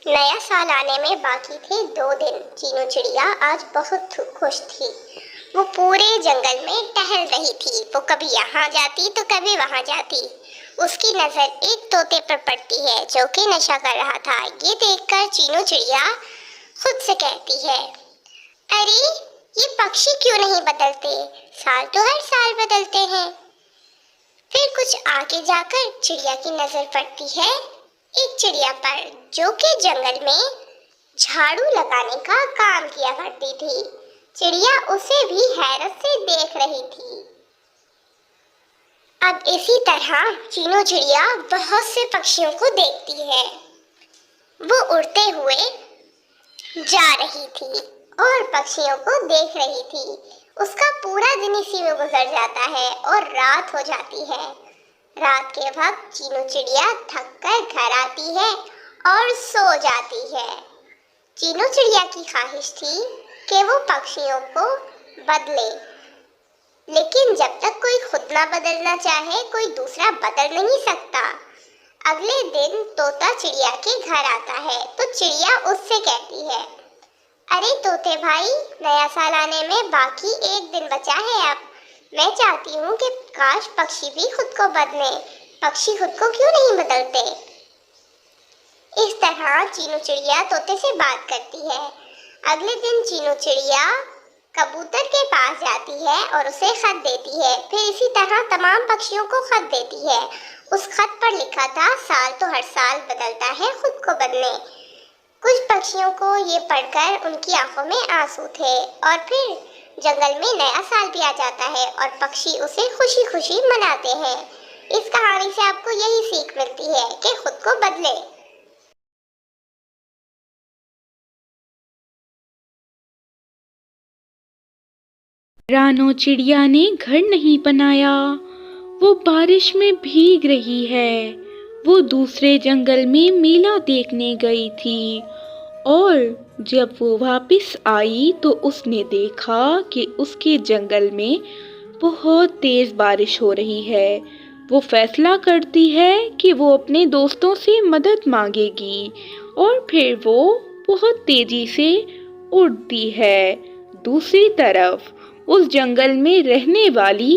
नया साल आने में बाकी थे 2 दिन। चीनू चिड़िया आज बहुत खुश थी। वो पूरे जंगल में टहल रही थी। वो कभी यहाँ जाती तो कभी वहाँ जाती। उसकी नजर एक तोते पर पड़ती है जो कि नशा कर रहा था। ये देखकर चीनू चिड़िया खुद से कहती है, अरे ये पक्षी क्यों नहीं बदलते? साल तो हर साल बदलते हैं। फिर कुछ आगे जाकर चिड़िया की नजर पड़ती है एक चिड़िया पर जो कि जंगल में झाड़ू लगाने का काम किया करती थी। चिड़िया उसे भी हैरत से देख रही थी। अब इसी तरह चीनू चिड़िया बहुत से पक्षियों को देखती है। वो उड़ते हुए जा रही थी और पक्षियों को देख रही थी। उसका पूरा दिन इसी में गुजर जाता है और रात हो जाती है। रात के वक्त चीनू चिड़िया थक कर घर आती है और सो जाती है। चीनू चिड़िया की ख्वाहिश थी कि वो पक्षियों को बदले, लेकिन जब तक कोई खुद ना बदलना चाहे कोई दूसरा बदल नहीं सकता। अगले दिन तोता चिड़िया के घर आता है तो चिड़िया उससे कहती है, अरे तोते भाई, नया साल आने में बाकी 1 दिन बचा है। अब मैं चाहती हूँ कि काश पक्षी भी खुद को बदले। पक्षी खुद को क्यों नहीं बदलते? इस तरह चीनू चिड़िया तोते से बात करती है। अगले दिन चीनू चिड़िया कबूतर के पास जाती है और उसे खत देती है। फिर इसी तरह तमाम पक्षियों को खत देती है। उस खत पर लिखा था, साल तो हर साल बदलता है, खुद को बदले। कुछ पक्षियों को ये पढ़कर उनकी आंखों में आंसू थे और फिर जंगल में नया साल भी आ जाता है और पक्षी उसे खुशी खुशी मनाते हैं। इस कहानी से आपको यही सीख मिलती है कि खुद को बदले। रानो चिड़िया ने घर नहीं बनाया, वो बारिश में भीग रही है। वो दूसरे जंगल में मेला देखने गई थी और जब वो वापस आई तो उसने देखा कि उसके जंगल में बहुत तेज बारिश हो रही है। वो फैसला करती है कि वो अपने दोस्तों से मदद मांगेगी और फिर वो बहुत तेजी से उड़ती है। दूसरी तरफ उस जंगल में रहने वाली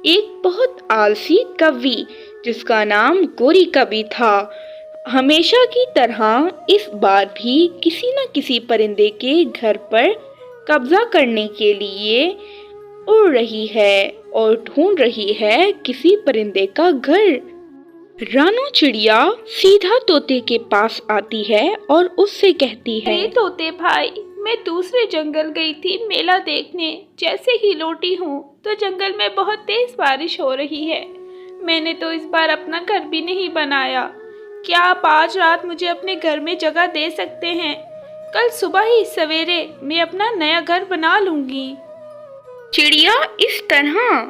एक बहुत आलसी कौवी जिसका नाम गोरी कौवी था, हमेशा की तरह इस बार भी किसी न किसी परिंदे के घर पर कब्जा करने के लिए उड़ रही है और ढूंढ रही है किसी परिंदे का घर। रानो चिड़िया सीधा तोते के पास आती है और उससे कहती है, अरे तोते भाई, मैं दूसरे जंगल गई थी मेला देखने। जैसे ही लौटी हूँ तो जंगल में बहुत तेज बारिश हो रही है। मैंने तो इस बार अपना घर भी नहीं बनाया। क्या आप आज रात मुझे अपने घर में जगह दे सकते हैं? कल सुबह ही सवेरे मैं अपना नया घर बना लूंगी। चिड़िया इस तरह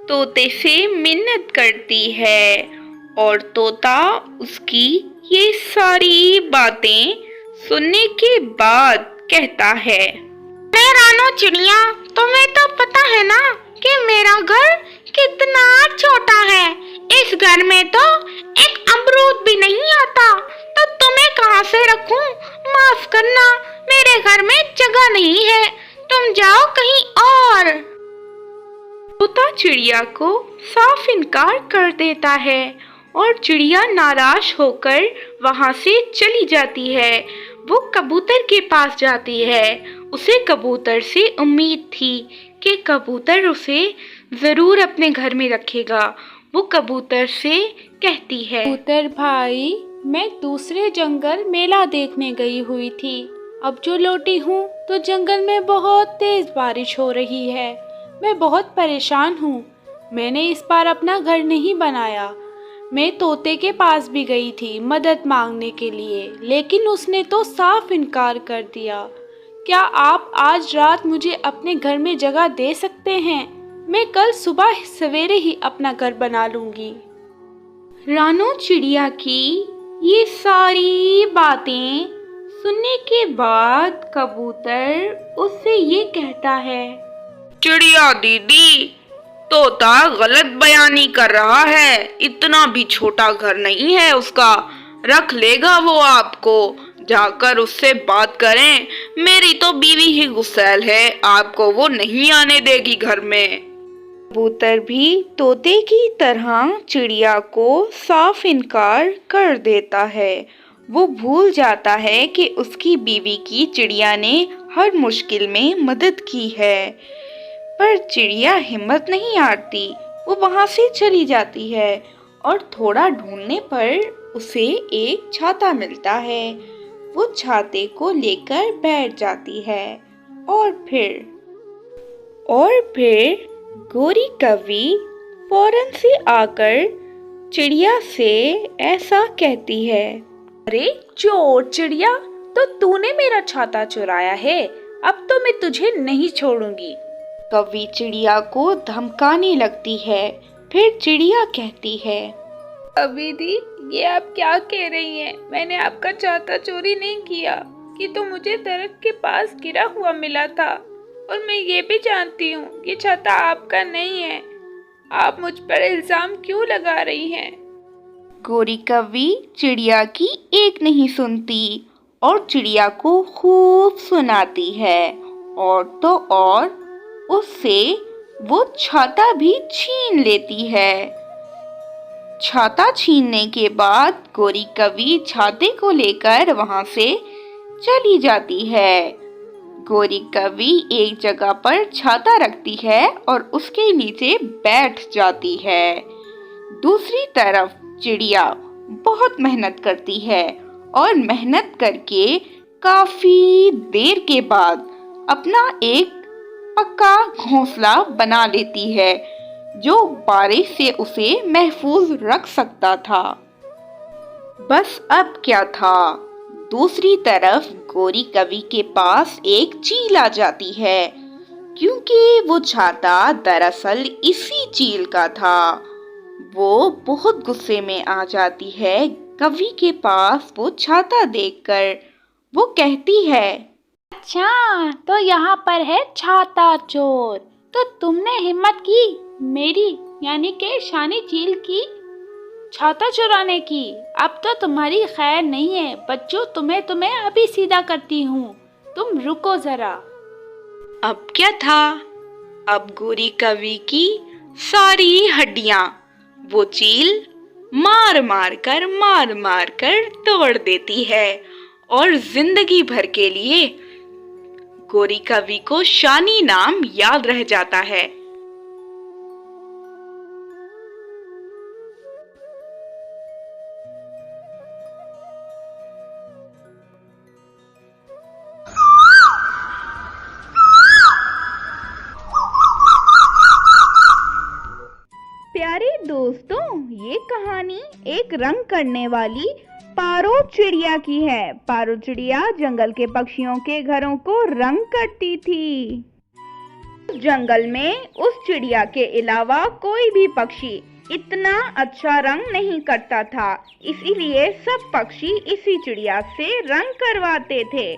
तोते से मिन्नत करती है और तोता उसकी ये सारी बातें सुनने के बाद कहता है, अरे रानो चिड़िया, तुम्हें तो पता है ना कि मेरा घर कितना छोटा है। इस घर में तो एक अमरूद भी नहीं आता, तो तुम्हें कहाँ से रखूं? माफ करना, मेरे घर में जगह नहीं है, तुम जाओ कहीं और। तोता चिड़िया को साफ इनकार कर देता है और चिड़िया नाराज होकर वहां से चली जाती है। वो कबूतर के पास जाती है। उसे कबूतर से उम्मीद थी कि कबूतर उसे जरूर अपने घर में रखेगा। वो कबूतर से कहती है, कबूतर भाई, मैं दूसरे जंगल मेला देखने गई हुई थी। अब जो लौटी हूँ तो जंगल में बहुत तेज बारिश हो रही है। मैं बहुत परेशान हूँ। मैंने इस बार अपना घर नहीं बनाया। मैं तोते के पास भी गई थी मदद मांगने के लिए, लेकिन उसने तो साफ इनकार कर दिया। क्या आप आज रात मुझे अपने घर में जगह दे सकते हैं? मैं कल सुबह सवेरे ही अपना घर बना लूंगी। रानो चिड़िया की ये सारी बातें सुनने के बाद कबूतर उससे ये कहता है, चिड़िया दीदी, तोता गलत बयानी कर रहा है। इतना भी छोटा घर नहीं है उसका, रख लेगा वो आपको। जाकर उससे बात करें। मेरी तो बीवी ही गुस्सैल है, आपको वो नहीं आने देगी घर में। कबूतर भी तोते की तरह चिड़िया को साफ इनकार कर देता है। वो भूल जाता है कि उसकी बीवी की चिड़िया ने हर मुश्किल में मदद की है। पर चिड़िया हिम्मत नहीं हारती, वो वहां से चली जाती है और थोड़ा ढूंढने पर उसे एक छाता मिलता है। वो छाते को लेकर बैठ जाती है और फिर गोरी कौवी फौरन से आकर चिड़िया से ऐसा कहती है। अरे चोर चिड़िया, तो तूने मेरा छाता चुराया है, अब तो मैं तुझे नहीं छोड़ूंगी। कौवी चिड़िया को धमकाने लगती है। फिर चिड़िया कहती है, कौवी दी, ये आप क्या कह रही हैं? मैंने आपका छाता चोरी नहीं किया, कि तो मुझे दरख्त के पास गिरा हुआ मिला था, और मैं ये भी जानती हूँ कि छाता आपका नहीं है। आप मुझ पर इल्जाम क्यों लगा रही हैं? गोरी कौवी चिड़िया की एक नहीं सुनती और चिड़िया को खूब सुनाती है, और तो और उससे वो छाता भी छीन लेती है। छाता छीनने के बाद गोरी कौवी छाते को लेकर वहां से चली जाती है। गोरी कौवी एक जगह पर छाता रखती है और उसके नीचे बैठ जाती है। दूसरी तरफ चिड़िया बहुत मेहनत करती है और मेहनत करके काफी देर के बाद अपना एक पक्का घोंसला बना लेती है, जो बारिश से उसे महफूज रख सकता था। बस अब क्या था, दूसरी तरफ गोरी कौवी के पास एक चील आ जाती है, क्योंकि वो छाता दरअसल इसी चील का था। वो बहुत गुस्से में आ जाती है कौवी के पास वो छाता देखकर। वो कहती है, अच्छा, तो यहाँ पर है छाता चोर। तो तुमने हिम्मत की मेरी यानी के शानी चील की छाता चुराने की। अब तो तुम्हारी खैर नहीं है बच्चों, तुम्हें अभी सीधा करती हूँ, तुम रुको जरा। अब क्या था, अब गोरी कौवी की सारी हड्डियां वो चील मार मार कर तोड़ देती है और जिंदगी भर के लिए गोरी कौवी को शानी नाम याद रह जाता है। प्यारे दोस्तों, ये कहानी एक रंग करने वाली पारो चिड़िया की है। पारो चिड़िया जंगल के पक्षियों के घरों को रंग करती थी। जंगल में उस चिड़िया के अलावा कोई भी पक्षी इतना अच्छा रंग नहीं करता था, इसीलिए सब पक्षी इसी चिड़िया से रंग करवाते थे।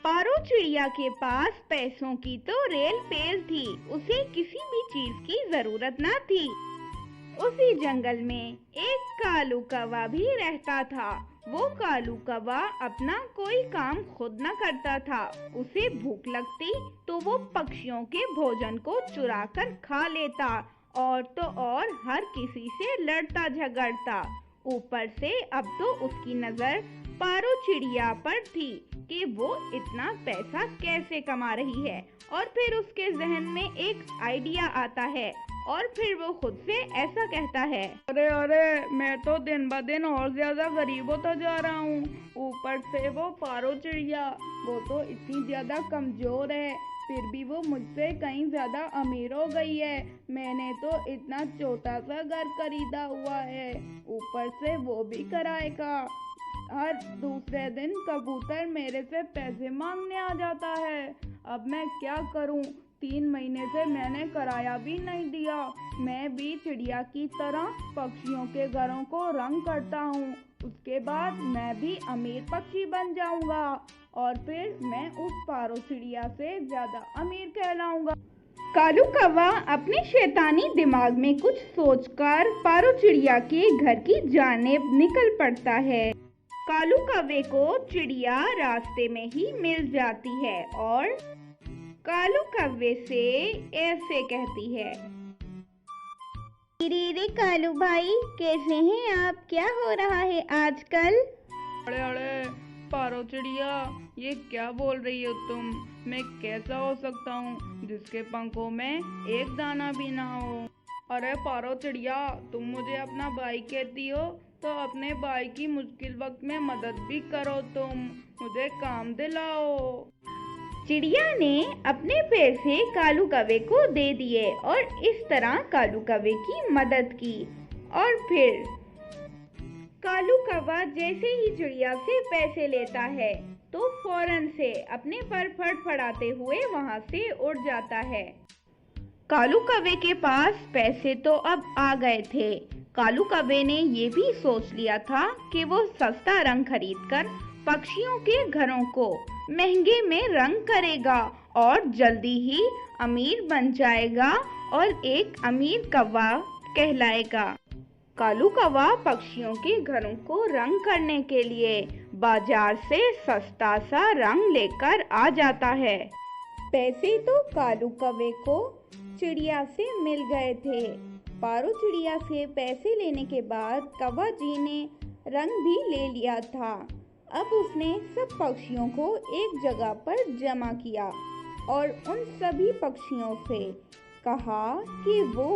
पारो चिड़िया के पास पैसों की तो रेल पेल थी, उसे किसी भी चीज की जरूरत न थी। उसी जंगल में एक कालू कौवा भी रहता था। वो कालू कौवा अपना कोई काम खुद न करता था। उसे भूख लगती तो वो पक्षियों के भोजन को चुरा कर खा लेता, और तो और हर किसी से लड़ता झगड़ता। ऊपर से अब तो उसकी नजर पारो चिड़िया पर थी कि वो इतना पैसा कैसे कमा रही है, और फिर उसके जहन में एक आइडिया आता है और फिर वो खुद से ऐसा कहता है, अरे मैं तो दिन ब दिन और ज्यादा गरीब होता जा रहा हूँ। ऊपर से वो पारो चिड़िया, वो तो इतनी ज्यादा कमजोर है, फिर भी वो मुझसे कहीं ज्यादा अमीर हो गई है। मैंने तो इतना छोटा सा घर खरीदा हुआ है, ऊपर से वो भी किराए का। हर दूसरे दिन कबूतर मेरे से पैसे मांगने आ जाता है। अब मैं क्या करूं? 3 महीने से मैंने किराया भी नहीं दिया। मैं भी चिड़िया की तरह पक्षियों के घरों को रंग करता हूँ, उसके बाद मैं भी अमीर पक्षी बन जाऊंगा और फिर मैं उस पारो चिड़िया से ज्यादा अमीर कहलाऊंगा। कालू कौवा अपने शैतानी दिमाग में कुछ सोचकर पारो चिड़िया के घर की जानिब निकल पड़ता है। कालू कौवे को चिड़िया रास्ते में ही मिल जाती है और कालू कौवे से ऐसे कहती है, रे कालू भाई, कैसे हैं आप? क्या हो रहा है आजकल? अरे अरे पारो चिड़िया, ये क्या बोल रही हो तुम? मैं कैसा हो सकता हूँ जिसके पंखों में एक दाना भी ना हो? अरे पारो चिड़िया, तुम मुझे अपना भाई कहती हो तो अपने भाई की मुश्किल वक्त में मदद भी करो, तुम मुझे काम दिलाओ। चिड़िया ने अपने पैर से कालू कौवे को दे दिए और इस तरह कालू कौवे की मदद की। और फिर कालू कौवा जैसे ही चिड़िया से पैसे लेता है तो फौरन से अपने पर फड़फड़ाते हुए वहां से उड़ जाता है। कालू कौवे के पास पैसे तो अब आ गए थे। कालू कौवे ने ये भी सोच लिया था कि वो सस्ता रंग खरीदकर पक्षियों के घरों को महंगे में रंग करेगा और जल्दी ही अमीर बन जाएगा और एक अमीर कौवा कहलाएगा। कालू कौवा पक्षियों के घरों को रंग करने के लिए बाजार से सस्ता सा रंग लेकर आ जाता है। पैसे तो कालू कौवे को चिड़िया से मिल गए थे। पारो चिड़िया से पैसे लेने के बाद कौवा जी ने रंग भी ले लिया था। अब उसने सब पक्षियों को एक जगह पर जमा किया और उन सभी पक्षियों से कहा कि वो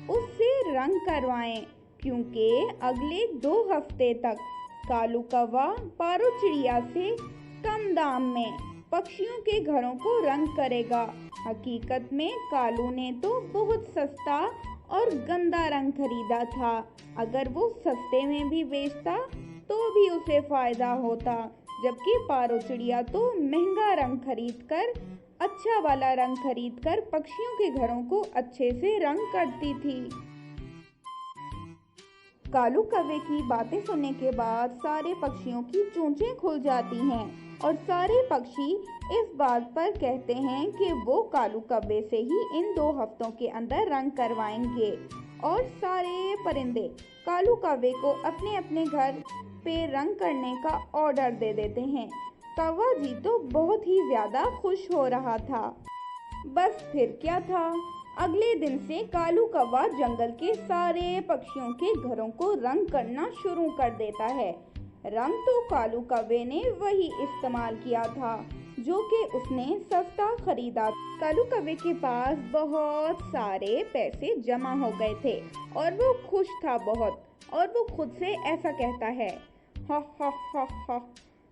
उससे रंग करवाएं, क्योंकि अगले 2 हफ्ते तक कालू कौवा पारो चिड़िया से कम दाम में पक्षियों के घरों को रंग करेगा। हकीकत में कालू ने तो बहुत सस्ता और गंदा रंग खरीदा था। अगर वो सस्ते में भी बेचता तो भी उसे फायदा होता, जबकि पारो चिड़िया तो महंगा रंग खरीदकर, अच्छा वाला रंग खरीदकर पक्षियों के घरों को अच्छे से रंग करती थी। कालू कौवे की बातें सुनने के बाद सारे पक्षियों की चोंचें खुल जाती हैं और सारे पक्षी इस बात पर कहते हैं कि वो कालू कौवे से ही इन 2 हफ्तों के अंदर रंग करवाएंगे। और सारे परिंदे कालू कौवे को अपने अपने घर पे रंग करने का ऑर्डर दे देते हैं। कौवा जी तो बहुत ही ज्यादा खुश हो रहा था। बस फिर क्या था, अगले दिन से कालू कौवा जंगल के सारे पक्षियों के घरों को रंग करना शुरू कर देता है। रंग तो कालू कौवे ने वही इस्तेमाल किया था जो कि उसने सस्ता खरीदा। कालू कौवे के पास बहुत सारे पैसे जमा हो गए थे और वो खुश था बहुत, और वो खुद से ऐसा कहता है, हा हा हा हा,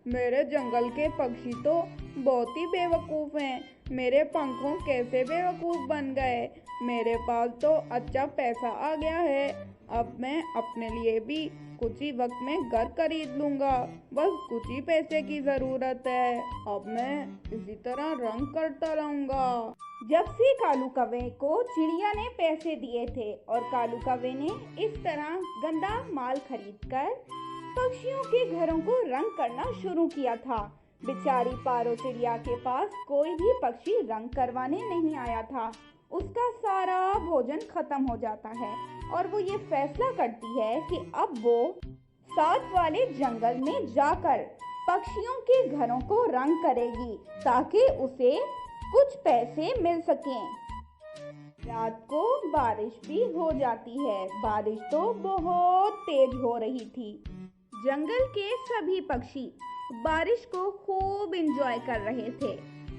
मेरे जंगल के पक्षी तो बहुत ही बेवकूफ़ हैं। मेरे पंखों कैसे बेवकूफ़ बन गए। मेरे पास तो अच्छा पैसा आ गया है। अब मैं अपने लिए भी कुछ ही वक्त में घर खरीद लूँगा। बस कुछ ही पैसे की ज़रूरत है। अब मैं इसी तरह रंग करता रहूँगा। जब से कालू कौवे को चिड़िया ने पैसे दिए थे और कालू कौवे ने इस तरह गंदा माल खरीदकर पक्षियों के घरों को रंग करना शुरू किया था, बेचारी पारो चिड़िया के पास कोई भी पक्षी रंग करवाने नहीं आया था। उसका सारा भोजन खत्म हो जाता है और वो ये फैसला करती है कि अब वो साथ वाले जंगल में जाकर पक्षियों के घरों को रंग करेगी ताकि उसे कुछ पैसे मिल सकें। रात को बारिश भी हो जाती है। बारिश तो बहुत तेज हो रही थी। जंगल के सभी पक्षी बारिश को खूब एंजॉय कर रहे थे।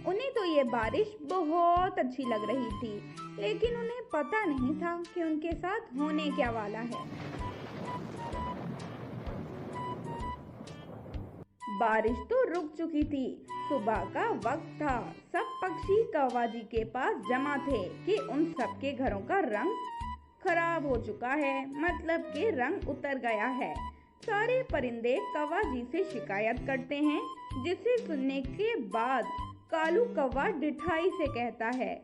उन्हें तो ये बारिश बहुत अच्छी लग रही थी, लेकिन उन्हें पता नहीं था कि उनके साथ होने क्या वाला है। बारिश तो रुक चुकी थी। सुबह का वक्त था। सब पक्षी कौवा जी के पास जमा थे कि उन सबके घरों का रंग खराब हो चुका है, मतलब कि रंग उतर गया है। सारे परिंदे कौवा जी से शिकायत करते हैं, जिसे सुनने के बाद कालू कौवा डिठाई से कहता है,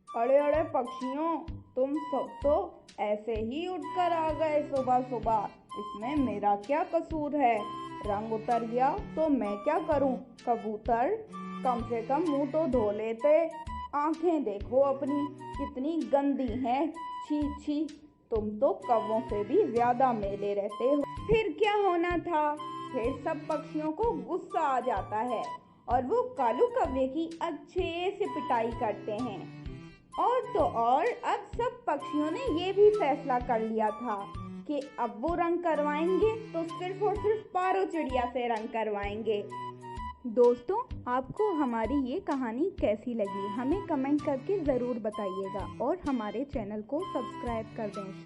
अरे अरे पक्षियों, तुम सब तो ऐसे ही उठकर आ गए सुबह सुबह। इसमें मेरा क्या कसूर है? रंग उतर गया तो मैं क्या करूं? कबूतर, कम से कम मुंह तो धो लेते। आंखें देखो अपनी कितनी गंदी हैं। छी छी, तुम तो कौवों से भी ज्यादा मेले रहते हो। फिर क्या होना था, फिर सब पक्षियों को गुस्सा आ जाता है और वो कालू कौवे की अच्छे से पिटाई करते हैं। और तो और अब सब पक्षियों ने ये भी फैसला कर लिया था कि अब वो रंग करवाएंगे तो सिर्फ और सिर्फ पारो चिड़िया से रंग करवाएंगे। दोस्तों, आपको हमारी ये कहानी कैसी लगी हमें कमेंट करके ज़रूर बताइएगा और हमारे चैनल को सब्सक्राइब कर दें।